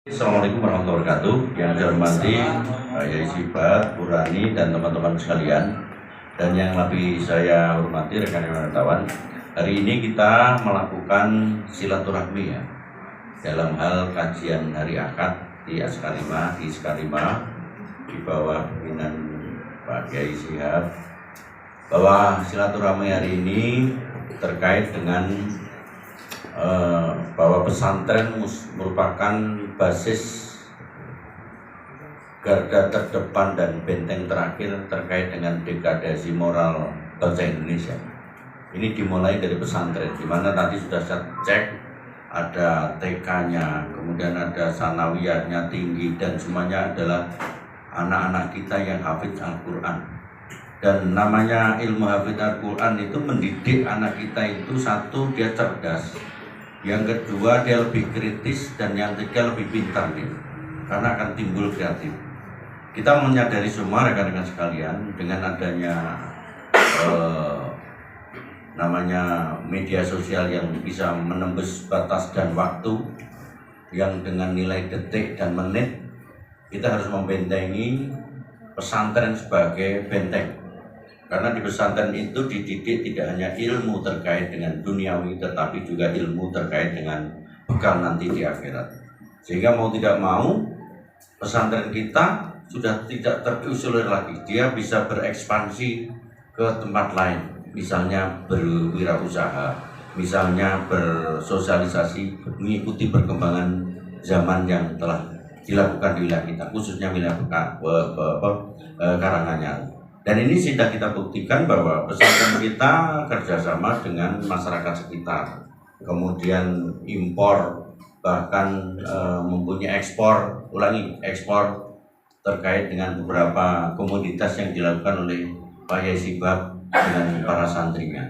Assalamualaikum warahmatullahi wabarakatuh. Yang saya hormati Pak Yai Sibat, Bu Rani, dan teman-teman sekalian. Dan yang lebih saya hormati rekan-rekan wartawan. Hari ini kita melakukan silaturahmi ya, dalam hal kajian hari akad di Askarima, di bawah pimpinan Pak Yai Sibat. Bahwa silaturahmi hari ini terkait dengan bahwa pesantren merupakan basis garda terdepan dan benteng terakhir terkait dengan degradasi moral bangsa Indonesia. Ini dimulai dari pesantren, di mana tadi sudah saya cek ada TK-nya, kemudian ada sanawiyahnya tinggi, dan semuanya adalah anak-anak kita yang hafidz Al-Quran. Dan namanya ilmu hafidz Al-Quran itu mendidik anak kita itu, satu, dia cerdas, yang kedua dia lebih kritis, dan yang ketiga lebih pintar dia, karena akan timbul kreatif. Kita menyadari semua rekan-rekan sekalian, dengan adanya namanya media sosial yang bisa menembus batas dan waktu, yang dengan nilai detik dan menit, kita harus membentengi pesantren sebagai benteng. Karena di pesantren itu dididik tidak hanya ilmu terkait dengan duniawi, tetapi juga ilmu terkait dengan bekal nanti di akhirat. Sehingga mau tidak mau, pesantren kita sudah tidak terisolir lagi. Dia bisa berekspansi ke tempat lain, misalnya berwirausaha, misalnya bersosialisasi, mengikuti perkembangan zaman yang telah dilakukan di wilayah kita, khususnya wilayah Karanganyar. Dan ini sudah kita buktikan bahwa pesantren kita kerjasama dengan masyarakat sekitar, kemudian impor, bahkan mempunyai ekspor terkait dengan beberapa komoditas yang dilakukan oleh Pak Yai Sibat dengan para santrinya.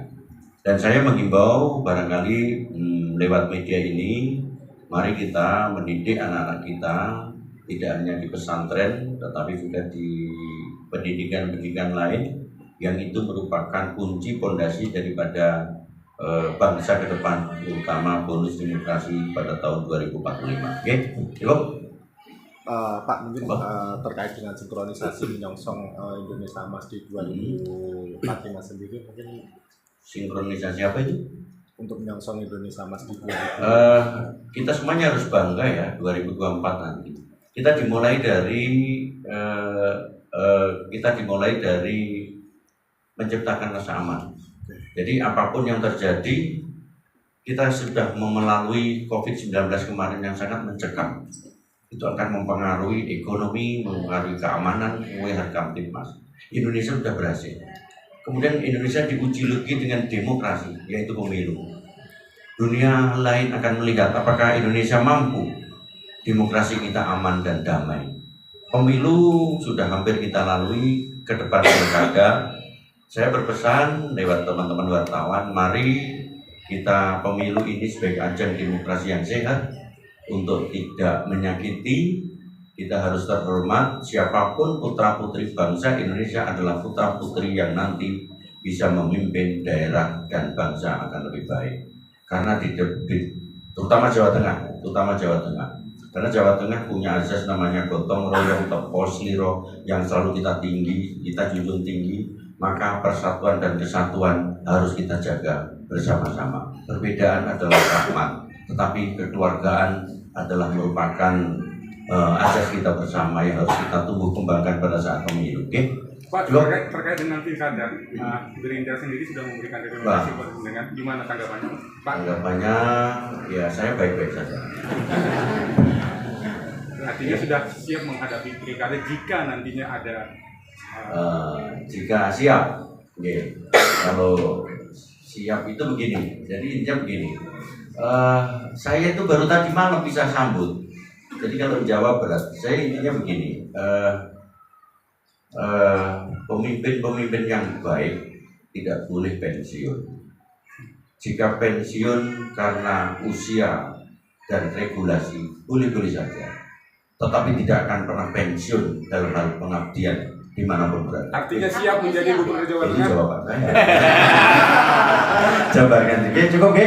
Dan saya mengimbau barangkali lewat media ini, mari kita mendidik anak-anak kita tidak hanya di pesantren, tetapi juga di pendidikan-pendidikan lain, yang itu merupakan kunci pondasi daripada bangsa ke depan, terutama bonus demokrasi pada tahun 2045. Oke, cukup. Pak, mungkin terkait dengan sinkronisasi menyongsong Indonesia Emas di 2045 sendiri, mungkin sinkronisasi apa itu? Untuk menyongsong Indonesia Emas di 2045. Kita semuanya harus bangga ya 2024 nanti. Kita dimulai dari menciptakan rasa aman. Jadi apapun yang terjadi, kita sudah melalui COVID-19 kemarin yang sangat mencekam. Itu akan mempengaruhi ekonomi, mempengaruhi keamanan, mempengaruhi harga kamtipmas. Indonesia sudah berhasil. Kemudian Indonesia diuji lagi dengan demokrasi, yaitu pemilu. Dunia lain akan melihat apakah Indonesia mampu demokrasi kita aman dan damai. Pemilu sudah hampir kita lalui, ke depan pilkada. Saya berpesan lewat teman-teman wartawan, mari kita pemilu ini sebagai ajang demokrasi yang sehat, untuk tidak menyakiti. Kita harus terhormat, siapapun putra putri bangsa Indonesia adalah putra putri yang nanti bisa memimpin daerah dan bangsa akan lebih baik. Karena terutama Jawa Tengah. Karena Jawa Tengah punya azas namanya gotong royong tepo sliro yang selalu kita junjung tinggi. Maka persatuan dan kesatuan harus kita jaga bersama-sama. Perbedaan adalah rahmat, tetapi kekeluargaan adalah merupakan azas kita bersama yang harus kita tumbuh kembangkan pada saat pemilu. Oke? Pak, terkait dengan pilkada, Gerindra sendiri sudah memberikan rekomendasi dengan gimana tanggapannya? Pak, tanggapannya ya saya baik-baik saja. Artinya sudah siap menghadapi pilkada jika nantinya ada jika siap. Okay. Kalau siap itu begini, jadi intinya begini, saya itu baru tadi malam bisa sambut, jadi kalau jawab berat. Saya intinya begini, pemimpin-pemimpin yang baik tidak boleh pensiun. Jika pensiun karena usia dan regulasi, boleh-boleh saja, tetapi tidak akan pernah pensiun dalam hal pengabdian dimanapun berada. Artinya siap menjadi gubernur Jawa Tengah. Itu jawaban saya. Jawaban ganti, cukup, oke?